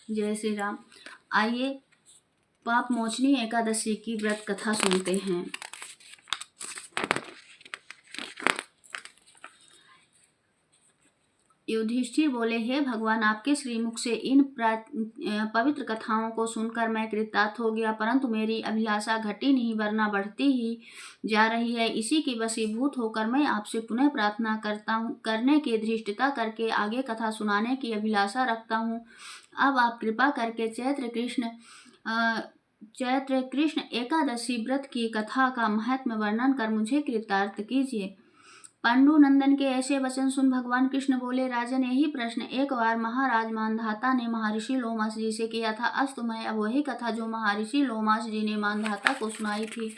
जय श्री राम। आइए पाप मोचनी एकादशी की व्रत कथा सुनते हैं। युधिष्ठिर बोले, हे भगवान, आपके श्रीमुख से इन पवित्र कथाओं को सुनकर मैं कृतार्थ हो गया, परंतु मेरी अभिलाषा घटी नहीं वरना बढ़ती ही जा रही है। इसी की वशीभूत होकर मैं आपसे पुनः प्रार्थना करता हूँ, करने की धृष्टता करके आगे कथा सुनाने की अभिलाषा रखता हूँ। अब आप कृपा करके चैत्र कृष्ण एकादशी व्रत की कथा का महात्म्य वर्णन कर मुझे कृतार्थ कीजिए। पांडु नंदन के ऐसे वचन सुन भगवान कृष्ण बोले, राजन, यही प्रश्न एक बार महाराज मानधाता ने महर्षि लोमास जी से किया था। अस्तु, मैं अब वही कथा जो महर्षि लोमास जी ने मानधाता को सुनाई थी,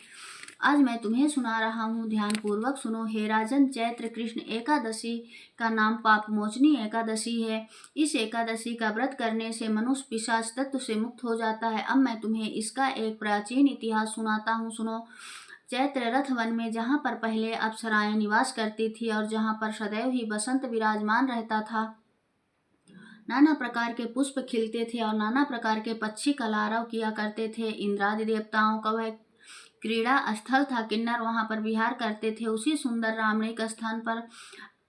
आज मैं तुम्हें सुना रहा हूँ। ध्यान पूर्वक सुनो। हे राजन, चैत्र कृष्ण एकादशी का नाम पाप मोचनी एकादशी है। इस एकादशी का व्रत करने से मनुष्य पिशाच तत्व से मुक्त हो जाता है। अब मैं तुम्हें इसका एक प्राचीन इतिहास सुनाता हूँ, सुनो। चैत्र रथ वन में, जहाँ पर पहले अप्सराएं निवास करती थी और जहाँ पर सदैव ही बसंत विराजमान रहता था, नाना प्रकार के पुष्प खिलते थे और नाना प्रकार के पक्षी कलरव किया करते थे। इंद्रादि देवताओं का वह क्रीड़ा स्थल था। किन्नर वहां पर विहार करते थे। उसी सुंदर रामणिक स्थान पर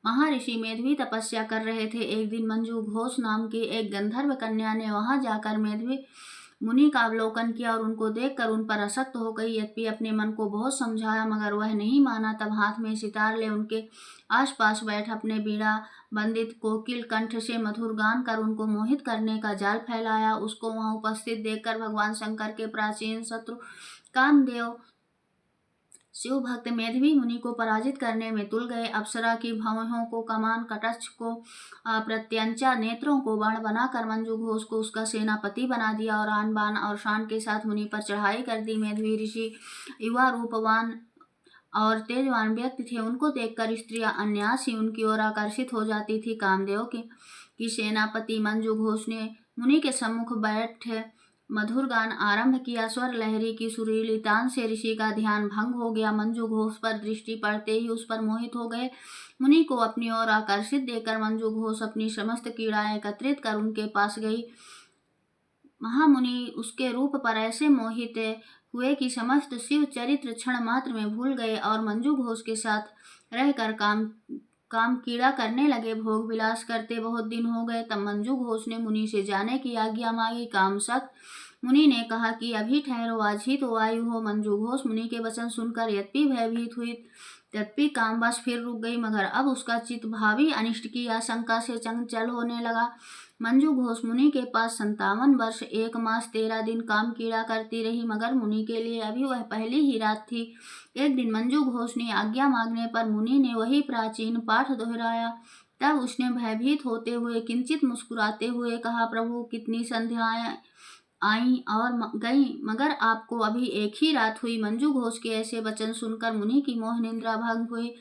महर्षि मेधवी तपस्या कर रहे थे। एक दिन मंजू घोष नाम की एक गंधर्व कन्या ने वहां जाकर मेधवी मुनि का अवलोकन किया और उनको देखकर उन पर आसक्त हो गई। यद्यपि अपने मन को बहुत समझाया मगर वह नहीं माना। तब हाथ में सितार ले उनके आसपास बैठ अपने बीड़ा बंदित कोकिल कंठ से मधुर गान कर उनको मोहित करने का जाल फैलाया। उसको वहां उपस्थित देखकर भगवान शंकर के प्राचीन शत्रु कामदेव शिव भक्त मेधवी मुनि को पराजित करने में तुल गए। अप्सरा की भौहों को कमान, कटच्छ को प्रत्यंचा, नेत्रों को बाण बनाकर मंजू घोष को उसका सेनापति बना दिया और आन बान और शान के साथ मुनि पर चढ़ाई कर दी। मेधवी ऋषि युवा रूपवान और तेजवान व्यक्ति थे। उनको देखकर स्त्रियां अनायास ही उनकी ओर आकर्षित हो जाती थी। कामदेव की सेनापति मंजू घोष ने मुनि के सम्मुख बैठ मधुर गान आरंभ किया। स्वर लहरी की सुरीली तान से ऋषि का ध्यान भंग हो गया। मंजू घोष पर दृष्टि पड़ते ही उस पर मोहित हो गए। मुनि को अपनी ओर आकर्षित देखकर मंजू घोष अपनी समस्त कीड़ाएं एकत्रित कर उनके पास गई। महामुनि उसके रूप पर ऐसे मोहित हुए कि समस्त शिव चरित्र क्षण मात्र में भूल गए और मंजू घोष के साथ रहकर काम कीड़ा करने लगे। भोग विलास करते बहुत दिन हो गए। तब मंजू घोष ने मुनि से जाने की आज्ञा मांगी। कामशक मुनि ने कहा कि अभी ठहरो, आज ही तो आयु हो। मंजू घोष मुनि के वचन सुनकर यद्यपि भयभीत हुई तथापि कामवश फिर रुक गई, मगर अब उसका चित्त भावी अनिष्ट की आशंका से चंचल होने लगा। मंजू घोष मुनि के पास 57 वर्ष 1 मास 13 दिन काम कीड़ा करती रही, मगर मुनि के लिए अभी वह पहली ही रात थी। एक दिन मंजू घोष ने आज्ञा मांगने पर मुनि ने वही प्राचीन पाठ दोहराया। तब उसने भयभीत होते हुए किंचित मुस्कुराते हुए कहा, प्रभु, कितनी संध्याएं आई और गई, मगर आपको अभी एक ही रात हुई। मंजू घोष के ऐसे वचन सुनकर मुनि की मोह निद्रा भंग हुई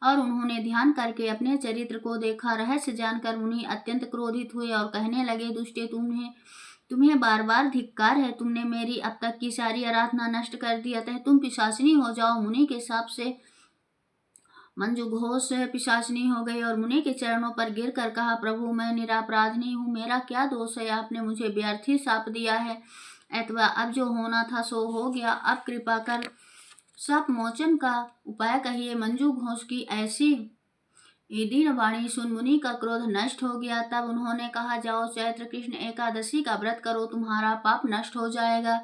और उन्होंने ध्यान करके अपने चरित्र को देखा। रहस्य जानकर मुनि अत्यंत क्रोधित हुए और कहने लगे, दुष्टे, तुम्हें बार बार धिक्कार है। तुमने मेरी अब तक की सारी आराधना नष्ट कर दी, अतः तुम पिशाचिनी हो जाओ। मुनि के शाप से मंजू घोष पिशाचिनी हो गई और मुनि के चरणों पर गिरकर कहा, प्रभु, मैं निरापराधनी हूँ, मेरा क्या दोष है? आपने मुझे व्यर्थ ही शाप दिया है, अथवा अब जो होना था सो हो गया। अब कृपा कर शाप मोचन का उपाय कहिए। मंजू घोष की ऐसी दीन वाणी सुन मुनि का क्रोध नष्ट हो गया। तब उन्होंने कहा, जाओ, चैत्र कृष्ण एकादशी का व्रत करो, तुम्हारा पाप नष्ट हो जाएगा।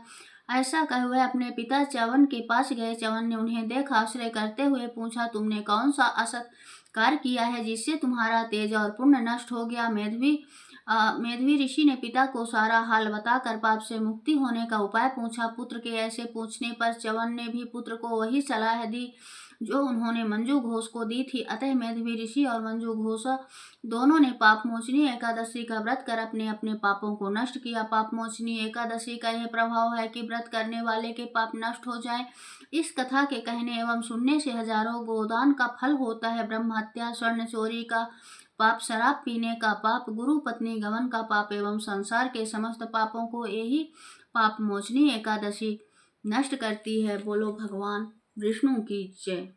ऐसा कहे हुए अपने पिता च्यवन के पास गए। च्यवन ने उन्हें देखा, आश्चर्य करते हुए पूछा, तुमने कौन सा असत कार्य किया है जिससे तुम्हारा तेज और पुण्य नष्ट हो गया? मेधवी ऋषि ने पिता को सारा हाल बताकर पाप से मुक्ति होने का उपाय पूछा। पुत्र के ऐसे पूछने पर च्यवन ने भी पुत्र को वही सलाह दी जो उन्होंने मंजू घोष को दी थी। अतः मेधवी ऋषि और मंजू घोष दोनों ने पाप मोचनी एकादशी का व्रत कर अपने अपने पापों को नष्ट किया। पाप मोचनी एकादशी का यह प्रभाव है कि व्रत करने वाले के पाप नष्ट हो जाए। इस कथा के कहने एवं सुनने से हजारों गोदान का फल होता है। ब्रह्म हत्या, स्वर्ण चोरी का पाप, शराब पीने का पाप, गुरु पत्नी गमन का पाप एवं संसार के समस्त पापों को यही पाप मोचनी एकादशी नष्ट करती है। बोलो भगवान विष्णु की जय।